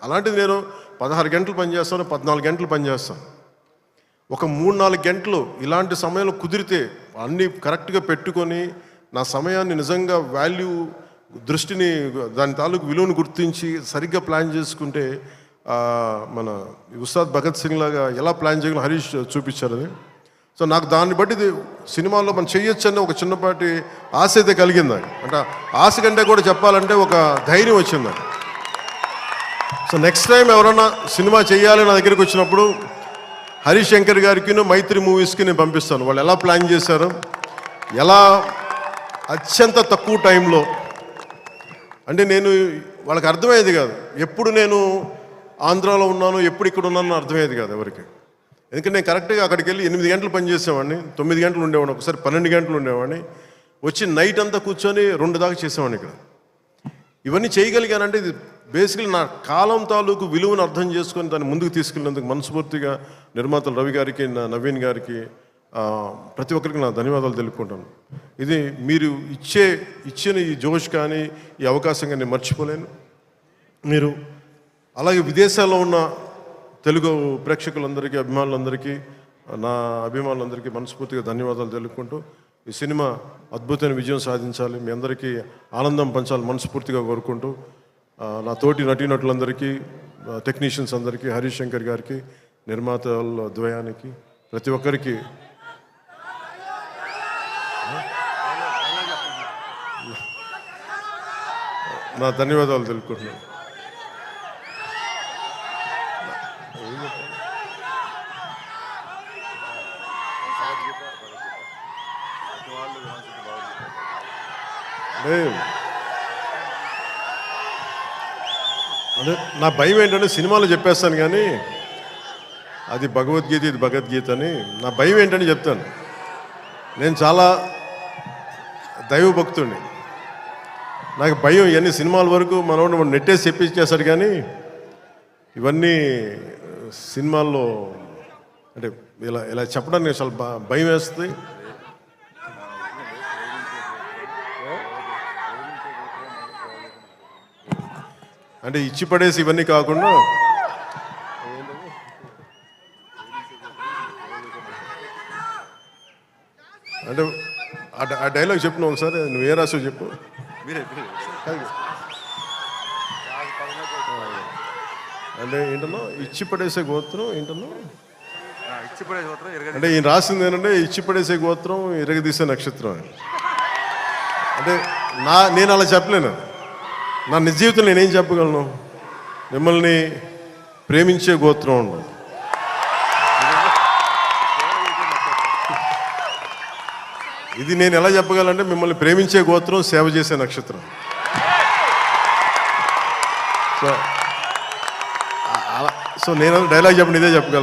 అలాంటిది నేను 16 గంటలు పనిచేస్తాను, 14 గంటలు పనిచేస్తాను. ఒక 3-4 గంటలు ఇలాంటి సమయంలో కుదిరితే అన్నీ కరెక్ట్గా పెట్టుకొని నా సమయాన్ని నిజంగా దృష్టిని దాని తాలూకు విలువను గుర్తించి సరిగ్గా ప్లాన్ చేసుకుంటే మన ఉస్తాద్ భగత్ సింగ్ లాగా ఎలా ప్లాన్ చేయగలం హరీష్ చూపించారు అది. సో నాకు దాన్ని బట్టి సినిమాలో మనం చేయొచ్చని ఒక చిన్నపాటి ఆశ అయితే కలిగింది నాకు. అంటే ఆశ కంటే కూడా చెప్పాలంటే ఒక ధైర్యం వచ్చింది నాకు. సో నెక్స్ట్ టైం ఎవరన్నా సినిమా చేయాలి నా దగ్గరికి వచ్చినప్పుడు హరీష్ శంకర్ గారికి మైత్రి మూవీస్కి నేను పంపిస్తాను. వాళ్ళు ఎలా ప్లాన్ చేశారు, ఎలా అత్యంత తక్కువ టైంలో, అంటే నేను వాళ్ళకి అర్థమయ్యేది కాదు. ఎప్పుడు నేను ఆంధ్రాలో ఉన్నాను, ఎప్పుడు ఇక్కడ ఉన్నాను అర్థమయ్యేది కాదు ఎవరికి. ఎందుకంటే నేను కరెక్ట్గా అక్కడికి వెళ్ళి 8 గంటలు పనిచేసేవాడిని, 9 గంటలు ఉండేవాడిని, ఒకసారి 12 గంటలు ఉండేవాడిని, వచ్చి నైట్ అంతా కూర్చొని 2 దాకా చేసేవాడిని ఇక్కడ. ఇవన్నీ చేయగలిగానంటే ఇది బేసికలీ నా కాలం తాలూకు విలువను అర్థం చేసుకొని దాన్ని ముందుకు తీసుకెళ్ళినందుకు మనస్ఫూర్తిగా నిర్మాతలు రవి గారికి, నవీన్ గారికి, ప్రతి ఒక్కరికి నా ధన్యవాదాలు తెలుపుకుంటాను. ఇది మీరు ఇచ్చిన ఈ జోష్ కానీ ఈ అవకాశం కానీ నేను మర్చిపోలేను. మీరు అలాగే విదేశాల్లో ఉన్న తెలుగు ప్రేక్షకులందరికీ, అభిమానులందరికీ, నా అభిమానులందరికీ మనస్ఫూర్తిగా ధన్యవాదాలు తెలుపుకుంటూ ఈ సినిమా అద్భుతమైన విజయం సాధించాలి, మీ అందరికీ ఆనందం పంచాలి మనస్ఫూర్తిగా కోరుకుంటూ నా తోటి నటీనటులందరికీ, టెక్నీషియన్స్ అందరికీ, హరీష్ శంకర్ గారికి, నిర్మాతల ద్వయానికి, ప్రతి ఒక్కరికి నా ధన్యవాదాలు తెలుపుకుంటున్నాను. అదే నా భయం ఏంటంటే సినిమాలో చెప్పేస్తాను కానీ అది భగవద్గీత, ఇది భగవద్గీత అని. నా భయం ఏంటని చెప్తాను. నేను చాలా దైవభక్తుడిని. నాకు భయం ఇవన్నీ సినిమాల వరకు మనోడు నెట్టేసి చెప్పించేస్తాడు కానీ ఇవన్నీ సినిమాల్లో అంటే ఇలా చెప్పడానికి చాలా భయం వేస్తుంది. అంటే ఇచ్చి పడేసి ఇవన్నీ కాకుండా అంటే ఆ డైలాగ్ చెప్పు ఒకసారి, నువ్వు ఏ రాసో చెప్పు. అంటే ఏంటన్నా ఇచ్చి పడేసే గోత్రం ఏంటన్నా, అంటే ఈయన రాసింది ఏంటంటే ఇచ్చి పడేసే గోత్రం ఇరగదీసే నక్షత్రం. అంటే నేను అలా చెప్పలేను. నా నిజ జీవితంలో నేనేం చెప్పగలను, మిమ్మల్ని ప్రేమించే గోత్రం ఉండదు. ఇది నేను ఎలా చెప్పగలంటే మిమ్మల్ని ప్రేమించే గోత్రం, సేవ చేసే నక్షత్రం. సో నేను డైలాగ్ చెప్పండి, ఇదే చెప్పగలను.